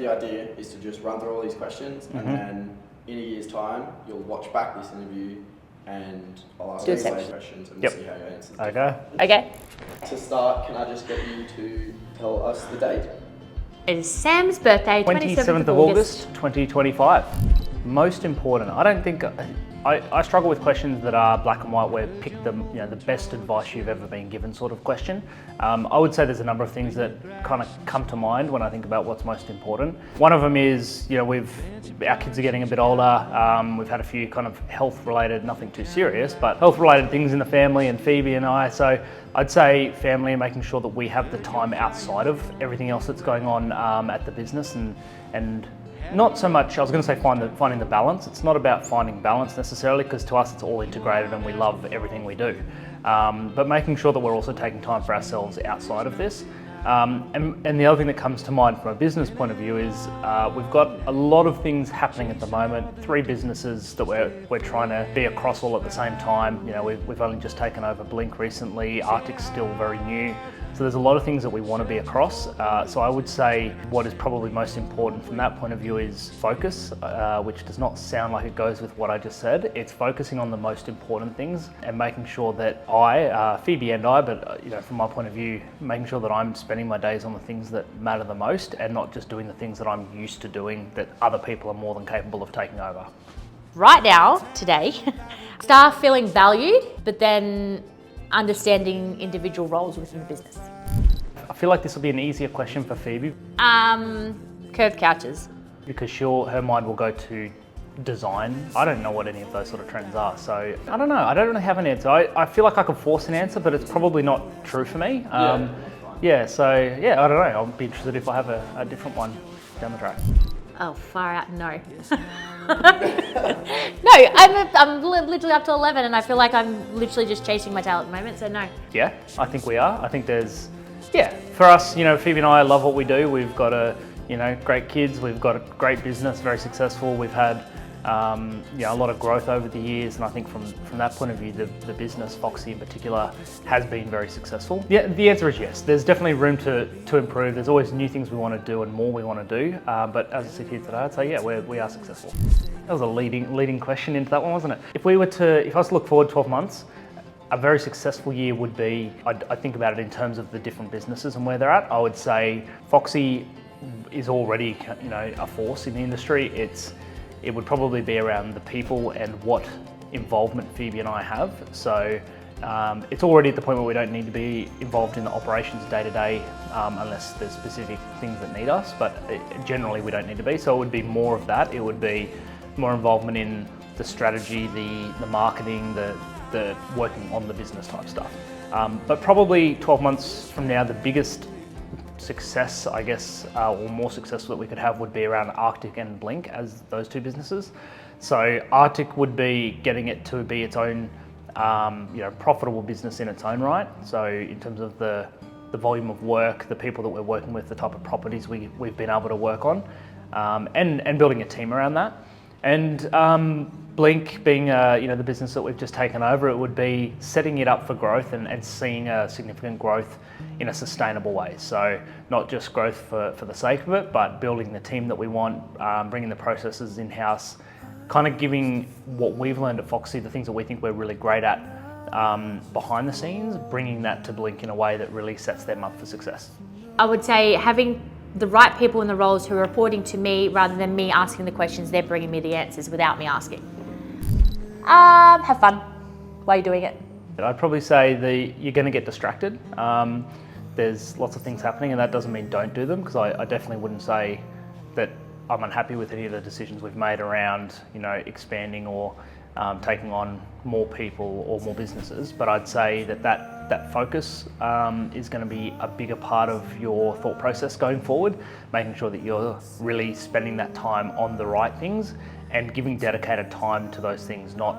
the idea is to just run through all these questions, and then in a year's time, you'll watch back this interview and I'll ask you questions and we'll see how you answer them. Okay. To start, can I just get you to tell us the date? It is Sam's birthday, 27th of August 2025. Most important, I don't think, I struggle with questions that are black and white where pick the best advice you've ever been given sort of question. I would say there's a number of things that kind of come to mind when I think about what's most important. One of them is, our kids are getting a bit older. We've had a few kind of health related, nothing too serious, but health related things in the family, and Phoebe and I. So I'd say family and making sure that we have the time outside of everything else that's going on at the business, and not so much, I was going to say finding the balance. It's not about finding balance necessarily, because to us it's all integrated and we love everything we do. But making sure that we're also taking time for ourselves outside of this. And the other thing that comes to mind from a business point of view is we've got a lot of things happening at the moment. 3 businesses that we're trying to be across all at the same time. We've only just taken over Blink recently. Arctic's still very new. So there's a lot of things that we want to be across. So I would say what is probably most important from that point of view is focus, which does not sound like it goes with what I just said. It's focusing on the most important things and making sure that Phoebe and I, but from my point of view, making sure that I'm spending my days on the things that matter the most and not just doing the things that I'm used to doing that other people are more than capable of taking over. Right now, today, staff feeling valued, but then understanding individual roles within the business. I feel like this will be an easier question for Phoebe. Curved couches. Because her mind will go to design. I don't know what any of those sort of trends are, so I don't know. I don't really have an answer. I feel like I could force an answer, but it's probably not true for me. I don't know. I'll be interested if I have a different one down the track. Oh, far out, no. No, I'm literally up to 11 and I feel like I'm literally just chasing my tail at the moment, so no. Yeah, I think we are. I think for us, Phoebe and I love what we do. We've got great kids. We've got a great business, very successful. We've had, a lot of growth over the years, and I think from that point of view, the business, Foxy in particular, has been very successful. Yeah, the answer is yes. There's definitely room to improve. There's always new things we want to do and more we want to do. But as I sit here today, I'd say yeah, we are successful. That was a leading question into that one, wasn't it? If I was to look forward 12 months, a very successful year would be, I think about it in terms of the different businesses and where they're at. I would say Foxy is already, a force in the industry. It would probably be around the people and what involvement Phoebe and I have. So it's already at the point where we don't need to be involved in the operations day to day unless there's specific things that need us, but generally we don't need to be. So it would be more of that. It would be more involvement in the strategy, the marketing, the working on the business type stuff. But probably 12 months from now, the biggest success, I guess, or more successful that we could have would be around Arctic and Blink as those 2 businesses. So Arctic would be getting it to be its own, profitable business in its own right. So in terms of the volume of work, the people that we're working with, the type of properties we've been able to work on, and building a team around that. And Blink being the business that we've just taken over, it would be setting it up for growth and seeing a significant growth in a sustainable way. So not just growth for the sake of it, but building the team that we want, bringing the processes in-house, kind of giving what we've learned at Foxy, the things that we think we're really great at behind the scenes, bringing that to Blink in a way that really sets them up for success. I would say having the right people in the roles who are reporting to me rather than me asking the questions, they're bringing me the answers without me asking. Have fun while you're doing it. I'd probably say you're going to get distracted. There's lots of things happening, and that doesn't mean don't do them, because I definitely wouldn't say that I'm unhappy with any of the decisions we've made around, expanding or taking on more people or more businesses. But I'd say that focus is going to be a bigger part of your thought process going forward, making sure that you're really spending that time on the right things and giving dedicated time to those things, not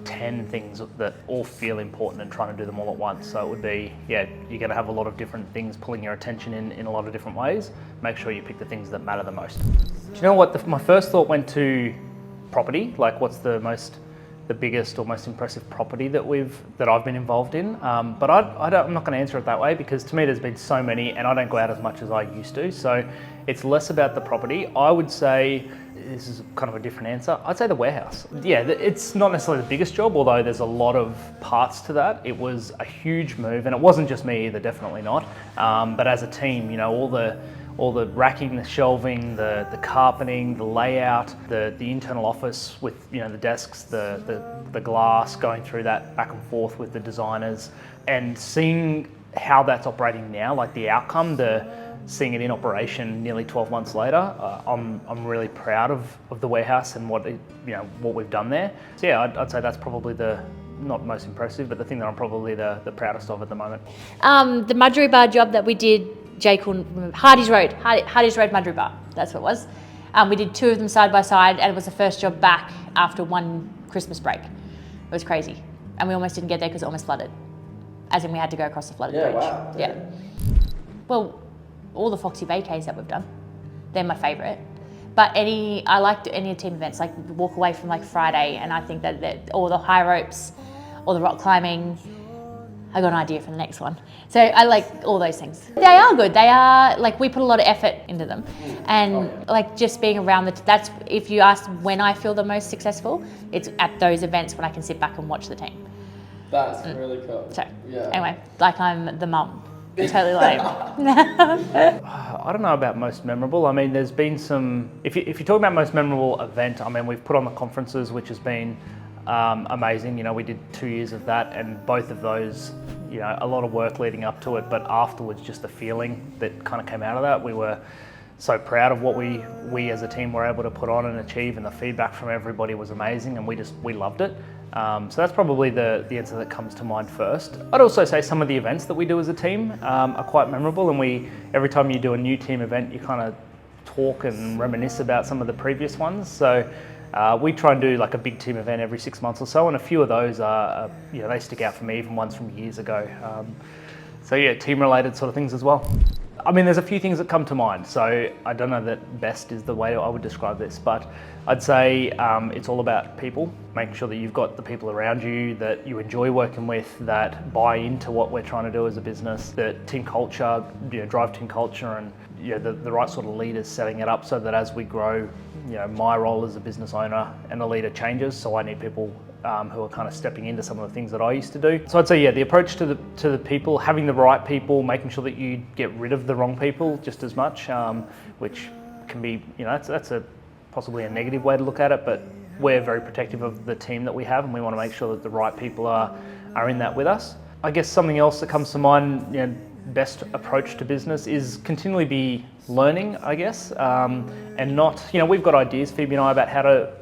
10 things that all feel important and trying to do them all at once. So it would be, you're going to have a lot of different things pulling your attention in a lot of different ways. Make sure you pick the things that matter the most. Do you know what? My first thought went to property, like what's the most the biggest or most impressive property that I've been involved in. But I'm not going to answer it that way, because to me there's been so many, and I don't go out as much as I used to. So it's less about the property. I would say, this is kind of a different answer, I'd say the warehouse. Yeah, it's not necessarily the biggest job, although there's a lot of parts to that. It was a huge move, and it wasn't just me either, definitely not. But as a team, you know, all the racking, the shelving, the carpeting, the layout, the internal office with, you know, the desks, the glass, going through that back and forth with the designers, and seeing how that's operating now, like the outcome, seeing it in operation nearly 12 months later. I'm really proud of the warehouse and what we've done there. So yeah, I'd say that's probably not most impressive, but the thing that I'm probably the proudest of at the moment. The Mudgery Bar job that we did, Hardy's Road Mudgery Bar, that's what it was. We did 2 of them side by side, and it was the first job back after 1 Christmas break. It was crazy. And we almost didn't get there because it almost flooded. As in, we had to go across the flooded bridge. Wow. Yeah. Well, all the Foxy vacays that we've done, they're my favourite. But I like any team events, like walk away from like Friday, and I think that all the high ropes, all the rock climbing, I got an idea for the next one. So I like all those things. They are good. They are, like, we put a lot of effort into them. And like just being around that's, if you ask when I feel the most successful, it's at those events when I can sit back and watch the team. That's really cool. So yeah. Anyway, like I'm the mum. Totally lame. I don't know about most memorable. I mean, there's been some, if you're talking about most memorable event, I mean, we've put on the conferences, which has been amazing. You know, we did 2 years of that, and both of those, you know, a lot of work leading up to it, but afterwards, just the feeling that kind of came out of that. We were so proud of what we as a team were able to put on and achieve, and the feedback from everybody was amazing, and we loved it. So that's probably the answer that comes to mind first. I'd also say some of the events that we do as a team are quite memorable, and every time you do a new team event, you kind of talk and reminisce about some of the previous ones. So we try and do like a big team event every 6 months or so, and a few of those are they stick out for me, even ones from years ago. So yeah, team related sort of things as well. I mean, there's a few things that come to mind, so I don't know that best is the way I would describe this, but I'd say it's all about people, making sure that you've got the people around you that you enjoy working with, that buy into what we're trying to do as a business, that team culture, drive team culture, and the right sort of leaders setting it up so that as we grow, my role as a business owner and a leader changes, so I need people who are kind of stepping into some of the things that I used to do. So I'd say, the approach to the people, having the right people, making sure that you get rid of the wrong people just as much, which can be, that's possibly a negative way to look at it, but we're very protective of the team that we have, and we want to make sure that the right people are in that with us. I guess something else that comes to mind, best approach to business is continually be learning, I guess, and not, we've got ideas, Phoebe and I, about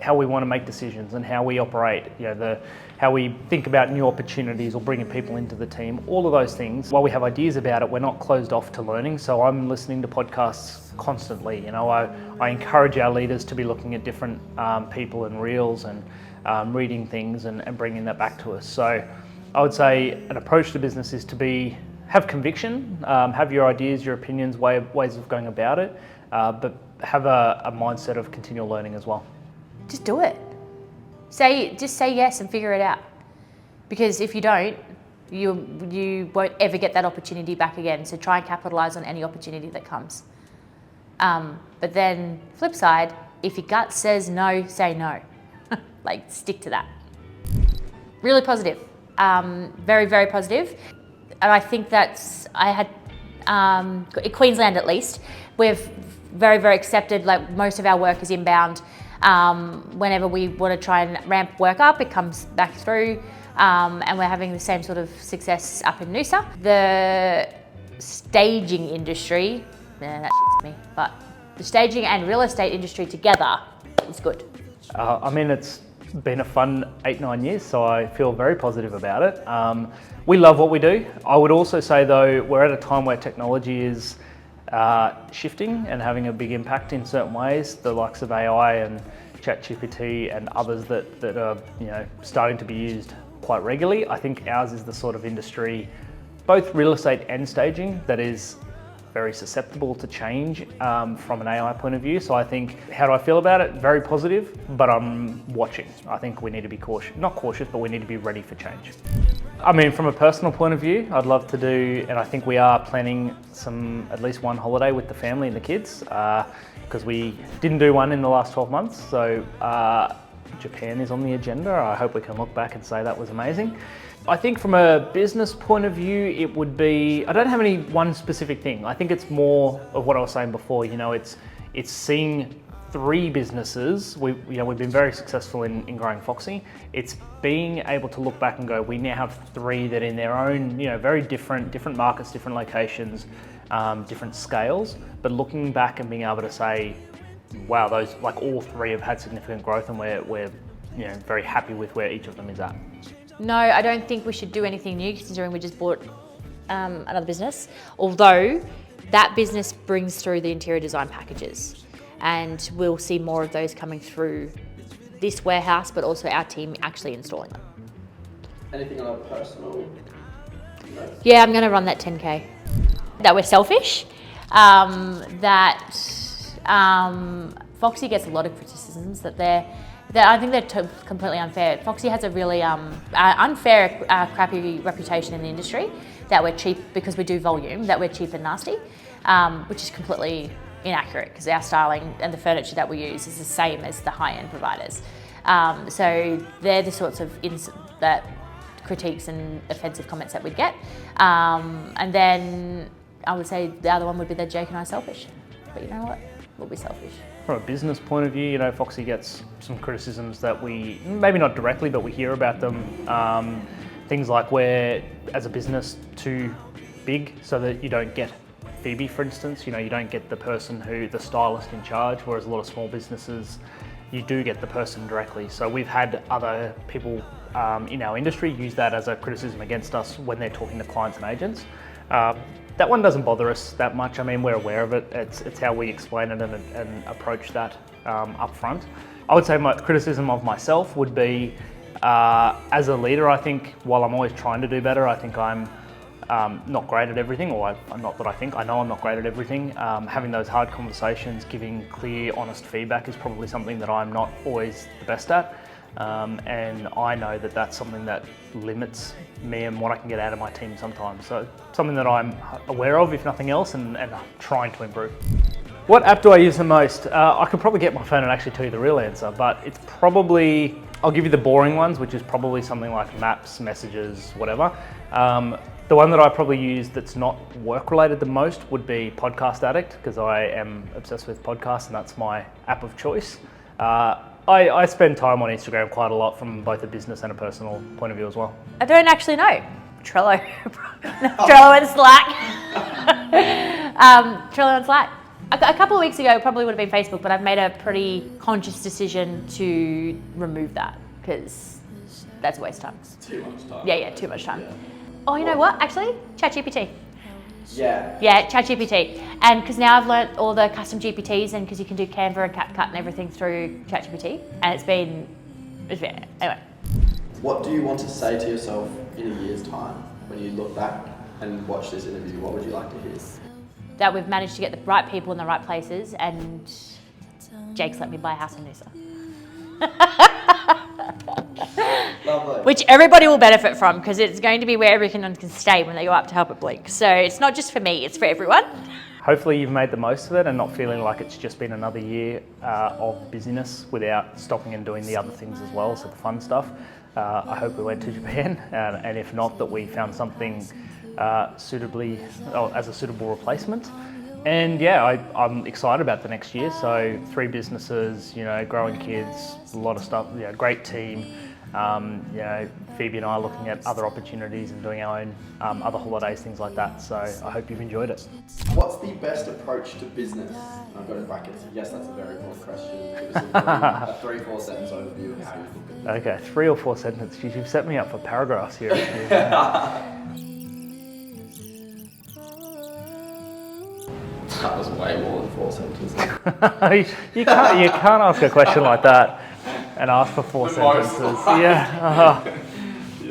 how we want to make decisions and how we operate, how we think about new opportunities or bringing people into the team, all of those things. While we have ideas about it, we're not closed off to learning. So I'm listening to podcasts constantly. I encourage our leaders to be looking at different people and reels and reading things and bringing that back to us. So I would say an approach to business is to have conviction, have your ideas, your opinions, ways of going about it, but have a mindset of continual learning as well. Just do it. Just say yes and figure it out. Because if you don't, you won't ever get that opportunity back again. So try and capitalize on any opportunity that comes. But then flip side, if your gut says no, say no. Like, stick to that. Really positive. Very, very positive. And I think I had, in Queensland at least, we've very, very accepted, like most of our work is inbound. Whenever we want to try and ramp work up, it comes back through, and we're having the same sort of success up in Noosa. The staging industry, that shits me, but the staging and real estate industry together is good. I mean, it's been a fun 8-9 years, so I feel very positive about it. We love what we do. I would also say though, we're at a time where technology is shifting and having a big impact in certain ways, the likes of AI and ChatGPT and others that are starting to be used quite regularly. I think ours is the sort of industry, both real estate and staging, that is very susceptible to change from an AI point of view. So I think, how do I feel about it? Very positive, but I'm watching. I think we need to be cautious, not cautious, but we need to be ready for change. I mean, from a personal point of view, I'd love to do, and I think we are planning at least one holiday with the family and the kids, because we didn't do one in the last 12 months. So Japan is on the agenda. I hope we can look back and say that was amazing. I think from a business point of view, it would be, I don't have any one specific thing. I think it's more of what I was saying before, it's seeing 3 businesses. We've been very successful in growing Foxy. It's being able to look back and go, we now have 3 that in their own, very different markets, different locations, different scales, but looking back and being able to say, wow, those, like, all 3 have had significant growth, and we're very happy with where each of them is at. No, I don't think we should do anything new, considering we just bought another business. Although that business brings through the interior design packages, and we'll see more of those coming through this warehouse, but also our team actually installing them. Anything on a personal note? Yeah, I'm going to run that 10K. That we're selfish. That Foxy gets a lot of criticisms that I think they're completely unfair. Foxy has a really unfair, crappy reputation in the industry, that we're cheap because we do volume, that we're cheap and nasty, which is completely inaccurate, because our styling and the furniture that we use is the same as the high-end providers. So they're the sorts of that critiques and offensive comments that we'd get. And then I would say the other one would be that Jake and I are selfish. But you know what? We'll be selfish. From a business point of view, Foxy gets some criticisms that we, maybe not directly, but we hear about them. Things like we're, as a business, too big so that you don't get Phoebe, for instance. You don't get the stylist in charge, whereas a lot of small businesses, you do get the person directly. So we've had other people in our industry use that as a criticism against us when they're talking to clients and agents. That one doesn't bother us that much. I mean, we're aware of it. It's how we explain it and approach that up front. I would say my criticism of myself would be, as a leader, I think while I'm always trying to do better, I think I'm not great at everything, or not that I think, I know I'm not great at everything. Having those hard conversations, giving clear, honest feedback is probably something that I'm not always the best at. And I know that that's something that limits me and what I can get out of my team sometimes. So something that I'm aware of, if nothing else, and trying to improve. What app do I use the most? I could probably get my phone and actually tell you the real answer, but it's probably, I'll give you the boring ones, which is probably something like Maps, Messages, whatever. The one that I probably use that's not work-related the most would be Podcast Addict, because I am obsessed with podcasts and that's my app of choice. I spend time on Instagram quite a lot from both a business and a personal point of view as well. I don't actually know. Trello. Trello and Slack. Trello and Slack. A couple of weeks ago, it probably would have been Facebook, but I've made a pretty conscious decision to remove that, because that's a waste of time. Too much time. Yeah, too much time. Yeah. Oh, you know what? Actually, ChatGPT. Yeah. Yeah, ChatGPT. And because now I've learnt all the custom GPTs, and because you can do Canva and CapCut and everything through ChatGPT, and it's been anyway. What do you want to say to yourself in a year's time when you look back and watch this interview? What would you like to hear? That we've managed to get the right people in the right places, and Jake's let me buy a house in Noosa. Lovely. Which everybody will benefit from, because it's going to be where everyone can stay when they go up to help at Blink. So it's not just for me, it's for everyone. Hopefully you've made the most of it and not feeling like it's just been another year of busyness without stopping and doing the other things as well, so the fun stuff. I hope we went to Japan, and if not, that we found something as a suitable replacement. And yeah, I'm excited about the next year. So 3 businesses, growing kids, a lot of stuff, great team. Phoebe and I are looking at other opportunities and doing our own other holidays, things like that. So I hope you've enjoyed it. What's the best approach to business? I've got in brackets. Yes, that's a very broad question. Give us a 3-4 sentence overview of how you look at it. Okay, 3 or 4 sentences. You've set me up for paragraphs here. That was way more than 4 sentences. you can't ask a question like that and ask for 4 sentences. Yeah.